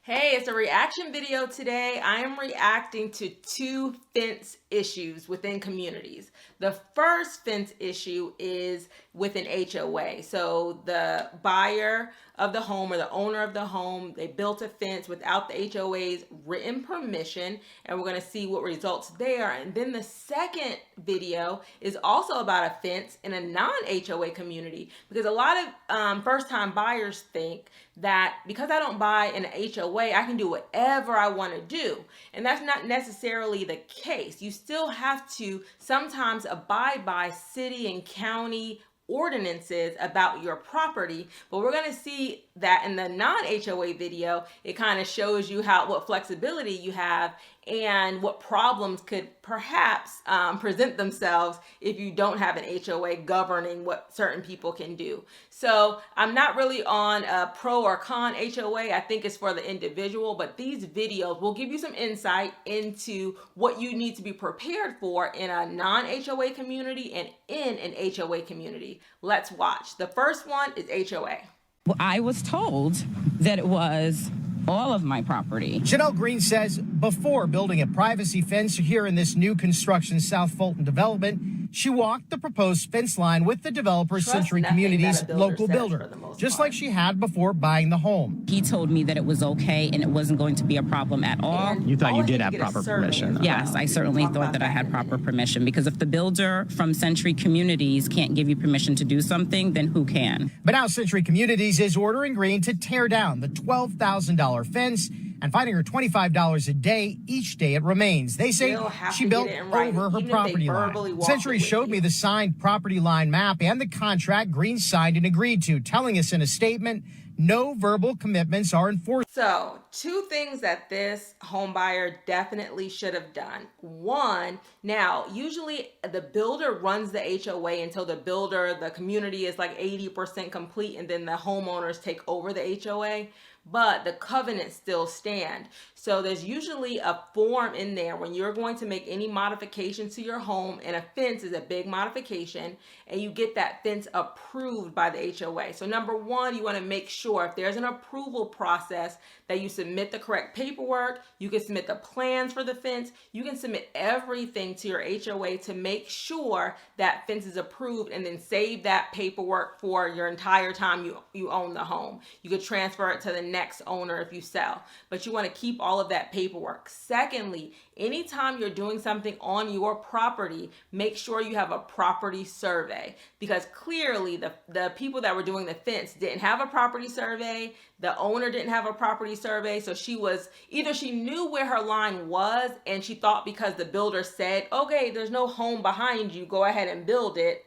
Hey, it's a reaction video today. I am reacting to two fence issues within communities. The first fence issue is with an HOA. So the buyer of the home or the owner of the home, they built a fence without the HOA's written permission, and we're going to see what results there. And then the second video is also about a fence in a non-HOA community, because a lot of first-time buyers think that because I don't buy in an HOA, I can do whatever I want to do. And that's not necessarily the case. You still have to sometimes abide by city and county ordinances about your property, but we're going to see that in the non-HOA video. It kind of shows you what flexibility you have and what problems could perhaps present themselves if you don't have an HOA governing what certain people can do. So I'm not really on a pro or con HOA. I think it's for the individual, but these videos will give you some insight into what you need to be prepared for in a non-HOA community and in an HOA community. Let's watch. The first one is HOA. Well, I was told that it was all of my property. Janelle Green says before building a privacy fence here in this new construction South Fulton development, she walked the proposed fence line with the developer Century Communities local builder, just like she had before buying the home. He told me that it was okay and it wasn't going to be a problem at all. You thought you did have proper permission? Yes, I certainly thought that I had proper permission, because if the builder from Century Communities can't give you permission to do something, then who can? But now Century Communities is ordering Green to tear down the $12,000 fence and fining her $25 a day each day it remains. They say she built over her property line. Century showed me the signed property line map and the contract Green signed and agreed to, telling us in a statement no verbal commitments are enforced. So, two things that this home buyer definitely should have done. One, now, usually the builder runs the HOA until the community is like 80% complete, and then the homeowners take over the HOA. But the covenants still stand. So there's usually a form in there when you're going to make any modifications to your home, and a fence is a big modification, and you get that fence approved by the HOA. So number one, you want to make sure if there's an approval process that you submit the correct paperwork. You can submit the plans for the fence. You can submit everything to your HOA to make sure that fence is approved, and then save that paperwork for your entire time you own the home. You could transfer it to the next owner if you sell, but you want to keep all of that paperwork. Secondly, anytime you're doing something on your property, make sure you have a property survey, because clearly the people that were doing the fence didn't have a property survey. The owner didn't have a property survey. So she knew where her line was, and she thought because the builder said, okay, there's no home behind you, go ahead and build it,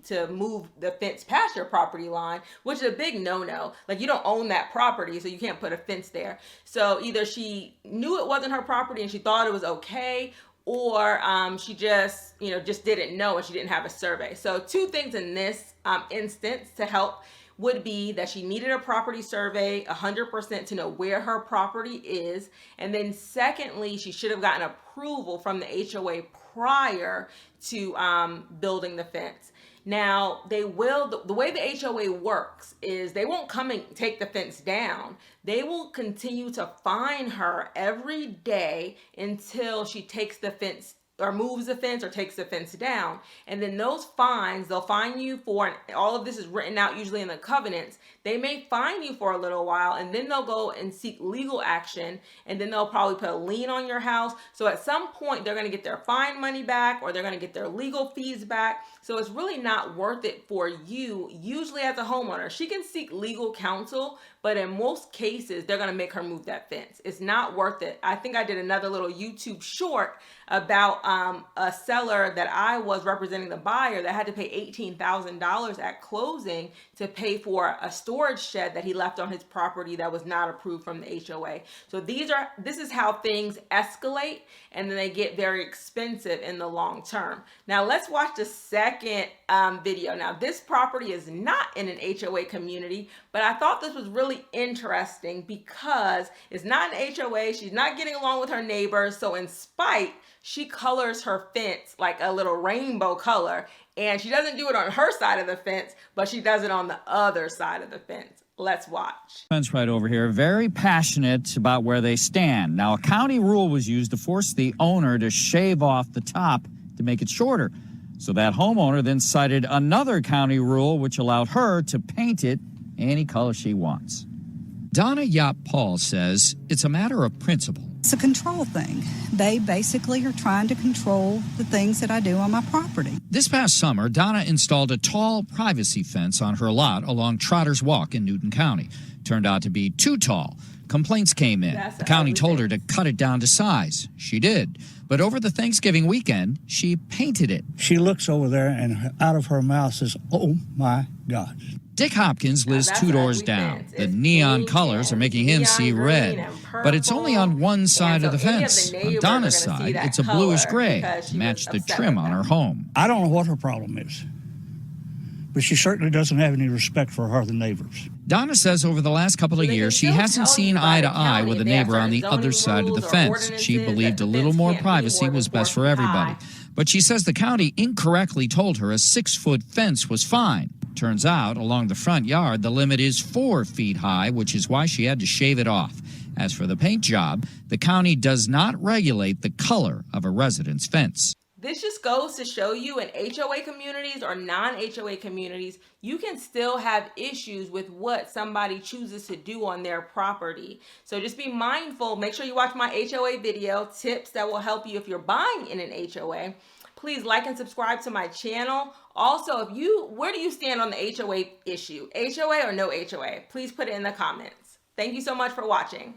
to move the fence past your property line, which is a big no-no. Like, you don't own that property, so you can't put a fence there. So either she knew it wasn't her property and she thought it was okay, or she just didn't know and she didn't have a survey. So two things in this instance to help would be that she needed a property survey 100% to know where her property is. And then secondly, she should have gotten approval from the HOA prior to building the fence. Now, the way the HOA works is they won't come and take the fence down. They will continue to fine her every day until she takes the fence or moves the fence or takes the fence down. And then those fines, they'll fine you for, and all of this is written out usually in the covenants, they may fine you for a little while, and then they'll go and seek legal action, and then they'll probably put a lien on your house. So at some point they're going to get their fine money back, or they're going to get their legal fees back. So it's really not worth it for you. Usually as a homeowner, she can seek legal counsel, but in most cases they're going to make her move that fence. It's not worth it. I think I did another little YouTube short about a seller that I was representing, the buyer, that had to pay $18,000 at closing to pay for a storage shed that he left on his property that was not approved from the HOA. So this is how things escalate, and then they get very expensive in the long term. Now let's watch the second video. Now this property is not in an HOA community, but I thought this was really interesting because it's not an HOA. She's not getting along with her neighbors. So in spite, she colors her fence like a little rainbow color, and she doesn't do it on her side of the fence, but she does it on the other side of the fence. Let's watch. Fence right over here, very passionate about where they stand. Now, a county rule was used to force the owner to shave off the top to make it shorter. So that homeowner then cited another county rule which allowed her to paint it any color she wants. Donna Yap-Paul says it's a matter of principle. It's a control thing. They basically are trying to control the things that I do on my property. This past summer, Donna installed a tall privacy fence on her lot along Trotter's Walk in Newton County. Turned out to be too tall. Complaints came in. The county told her to cut it down to size. She did. But over the Thanksgiving weekend, she painted it. She looks over there and out of her mouth says, "Oh my God." Dick Hopkins lives 2 doors down. The neon colors are making him see red. But it's only on one side of the fence. On Donna's side, it's a bluish gray to match the trim on her home. I don't know what her problem is, but she certainly doesn't have any respect for her other neighbors. Donna says over the last couple of years, she hasn't seen eye to eye with a neighbor on the other side of the fence. She believed a little more privacy was best for everybody. But she says the county incorrectly told her a 6-foot fence was fine. Turns out, along the front yard, the limit is 4 feet high, which is why she had to shave it off. As for the paint job, the county does not regulate the color of a resident's fence. This just goes to show you in HOA communities or non-HOA communities, you can still have issues with what somebody chooses to do on their property. So just be mindful. Make sure you watch my HOA video, tips that will help you if you're buying in an HOA. Please like and subscribe to my channel. Also, where do you stand on the HOA issue? HOA or no HOA? Please put it in the comments. Thank you so much for watching.